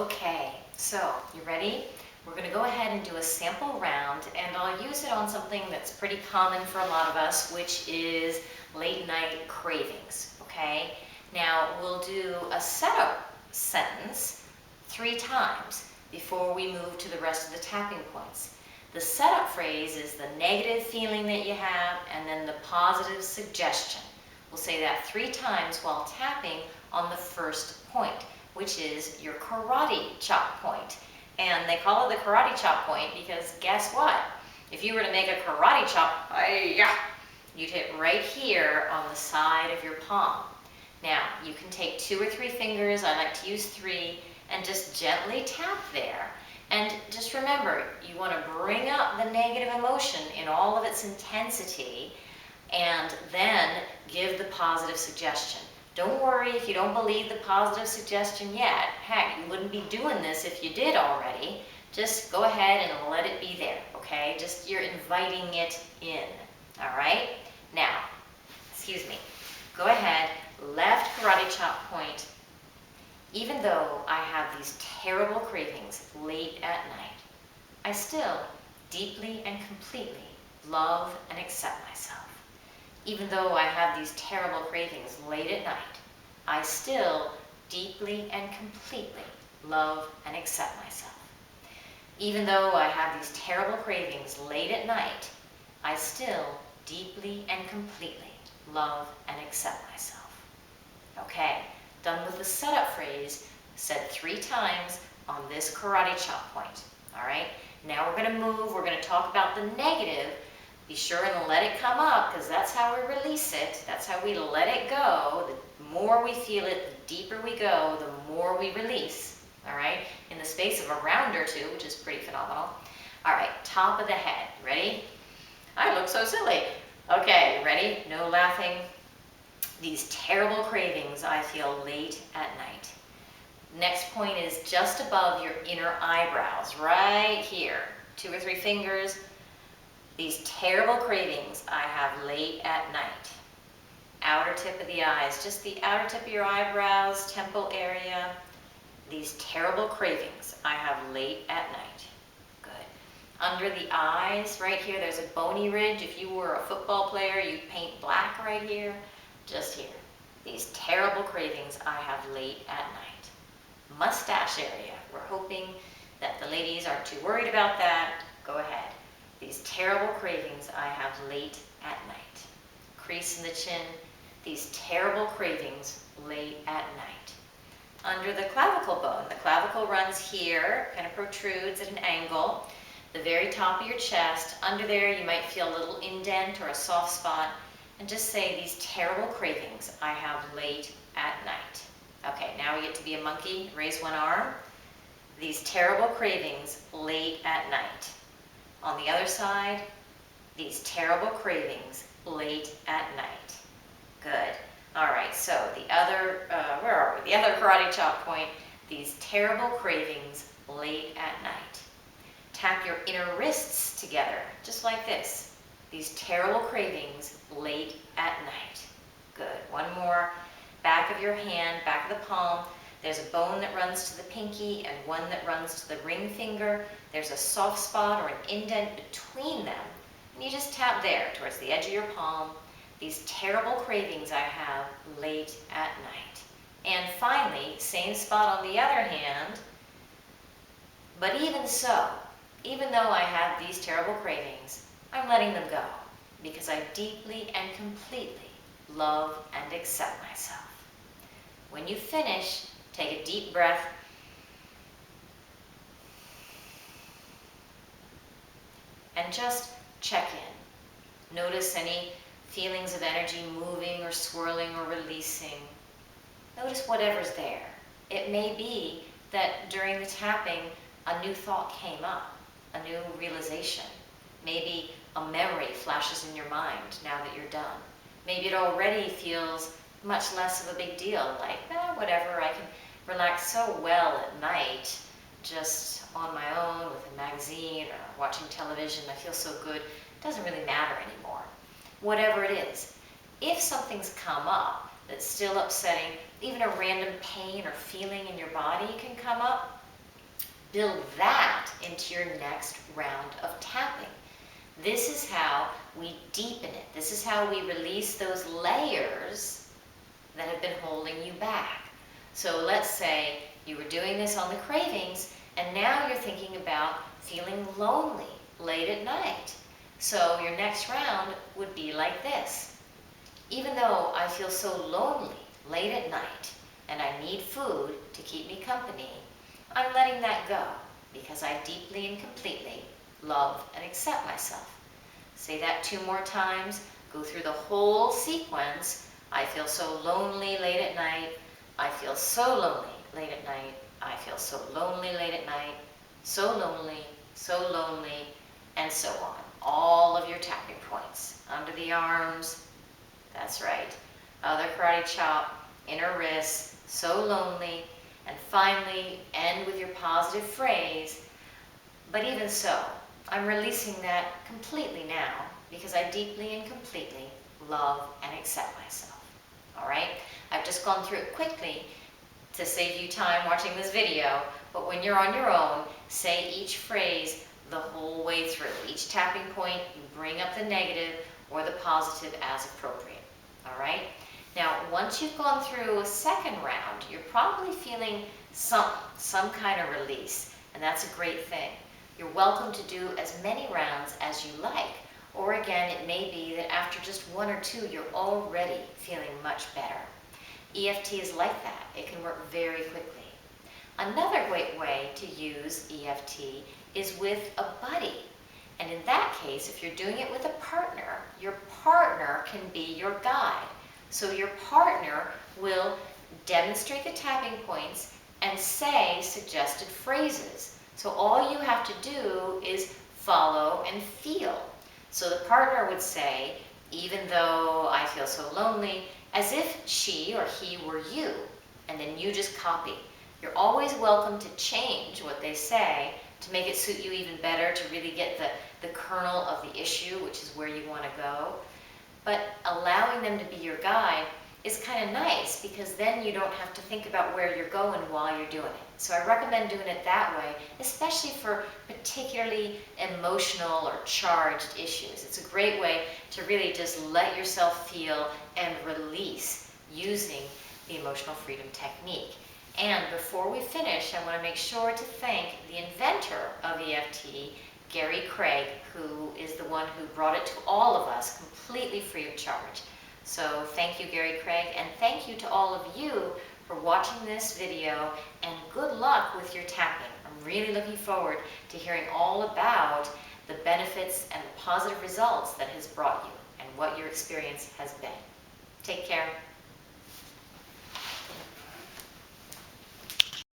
Okay, so you ready? We're going to go ahead and do a sample round, and I'll use it on something that's pretty common for a lot of us, which is late night cravings, okay? Now, we'll do a setup sentence 3 times before we move to the rest of the tapping points. The setup phrase is the negative feeling that you have, and then the positive suggestion. We'll say that 3 times while tapping on the first point, which is your karate chop point. And they call it the karate chop point because guess what? If you were to make a karate chop, you'd hit right here on the side of your palm. Now, you can take 2 or 3 fingers, I like to use 3, and just gently tap there. And just remember, you want to bring up the negative emotion in all of its intensity, and then give the positive suggestion. Don't worry if you don't believe the positive suggestion yet. Heck, you wouldn't be doing this if you did already. Just go ahead and let it be there, okay? Just you're inviting it in, all right? Now, excuse me. Go ahead, left karate chop point. Even though I have these terrible cravings late at night, I still deeply and completely love and accept myself. Even though I have these terrible cravings late at night, I still deeply and completely love and accept myself. Even though I have these terrible cravings late at night, I still deeply and completely love and accept myself. Okay, done with the setup phrase, said 3 times on this karate chop point. All right, now we're going to move, we're going to talk about the negative. Be sure and let it come up, because that's how we release it. That's how we let it go. The more we feel it, the deeper we go, the more we release. All right? In the space of a round or 2, which is pretty phenomenal. All right, top of the head. Ready? I look so silly. Okay, ready? No laughing. These terrible cravings I feel late at night. Next point is just above your inner eyebrows, right here. 2 or 3 fingers. These terrible cravings I have late at night. Outer tip of the eyes, just the outer tip of your eyebrows, temple area. These terrible cravings I have late at night. Good. Under the eyes, right here, there's a bony ridge. If you were a football player, you'd paint black right here. Just here. These terrible cravings I have late at night. Mustache area. We're hoping that the ladies aren't too worried about that. Go ahead. These terrible cravings I have late at night. Crease in the chin, these terrible cravings late at night. Under the clavicle bone, the clavicle runs here, kind of protrudes at an angle. The very top of your chest, under there you might feel a little indent or a soft spot. And just say these terrible cravings I have late at night. Okay, now we get to be a monkey. Raise one arm. These terrible cravings late at night. On the other side, these terrible cravings late at night. Good. All right, so the other, where are we? The other karate chop point, these terrible cravings late at night. Tap your inner wrists together, just like this. These terrible cravings late at night. Good. One more. Back of your hand, back of the palm. There's a bone that runs to the pinky and one that runs to the ring finger. There's a soft spot or an indent between them. And you just tap there towards the edge of your palm. These terrible cravings I have late at night. And finally, same spot on the other hand. But even so, even though I have these terrible cravings, I'm letting them go because I deeply and completely love and accept myself. When you finish, take a deep breath. And just check in. Notice any feelings of energy moving or swirling or releasing. Notice whatever's there. It may be that during the tapping, a new thought came up, a new realization. Maybe a memory flashes in your mind now that you're done. Maybe it already feels much less of a big deal, like, whatever, I can relax so well at night, just on my own with a magazine or watching television. I feel so good. It doesn't really matter anymore. Whatever it is. If something's come up that's still upsetting, even a random pain or feeling in your body can come up, build that into your next round of tapping. This is how we deepen it. This is how we release those layers that have been holding you back. So let's say you were doing this on the cravings, and now you're thinking about feeling lonely late at night. So your next round would be like this. Even though I feel so lonely late at night, and I need food to keep me company, I'm letting that go because I deeply and completely love and accept myself. Say that 2 more times. Go through the whole sequence. I feel so lonely late at night. I feel so lonely late at night. I feel so lonely late at night. So lonely, and so on. All of your tapping points. Under the arms. That's right. Other karate chop. Inner wrist. So lonely. And finally, end with your positive phrase. But even so, I'm releasing that completely now because I deeply and completely love and accept myself. All right? I've just gone through it quickly to save you time watching this video, but when you're on your own, say each phrase the whole way through. Each tapping point, you bring up the negative or the positive as appropriate. All right? Now, once you've gone through a second round, you're probably feeling some kind of release, and that's a great thing. You're welcome to do as many rounds as you like, or again, it may be that after just 1 or 2, you're already feeling much better. EFT is like that. It can work very quickly. Another great way to use EFT is with a buddy. And in that case, if you're doing it with a partner, your partner can be your guide. So your partner will demonstrate the tapping points and say suggested phrases. So all you have to do is follow and feel. So the partner would say, even though I feel so lonely, as if she or he were you, and then you just copy. You're always welcome to change what they say to make it suit you even better, to really get the kernel of the issue, which is where you want to go. But allowing them to be your guide is kind of nice because then you don't have to think about where you're going while you're doing it. So I recommend doing it that way, especially for particularly emotional or charged issues. It's a great way to really just let yourself feel and release using the emotional freedom technique. And before we finish, I want to make sure to thank the inventor of EFT, Gary Craig, who is the one who brought it to all of us completely free of charge. So thank you, Gary Craig, and thank you to all of you for watching this video, and good luck with your tapping. I'm really looking forward to hearing all about the benefits and the positive results that has brought you and what your experience has been. Take care.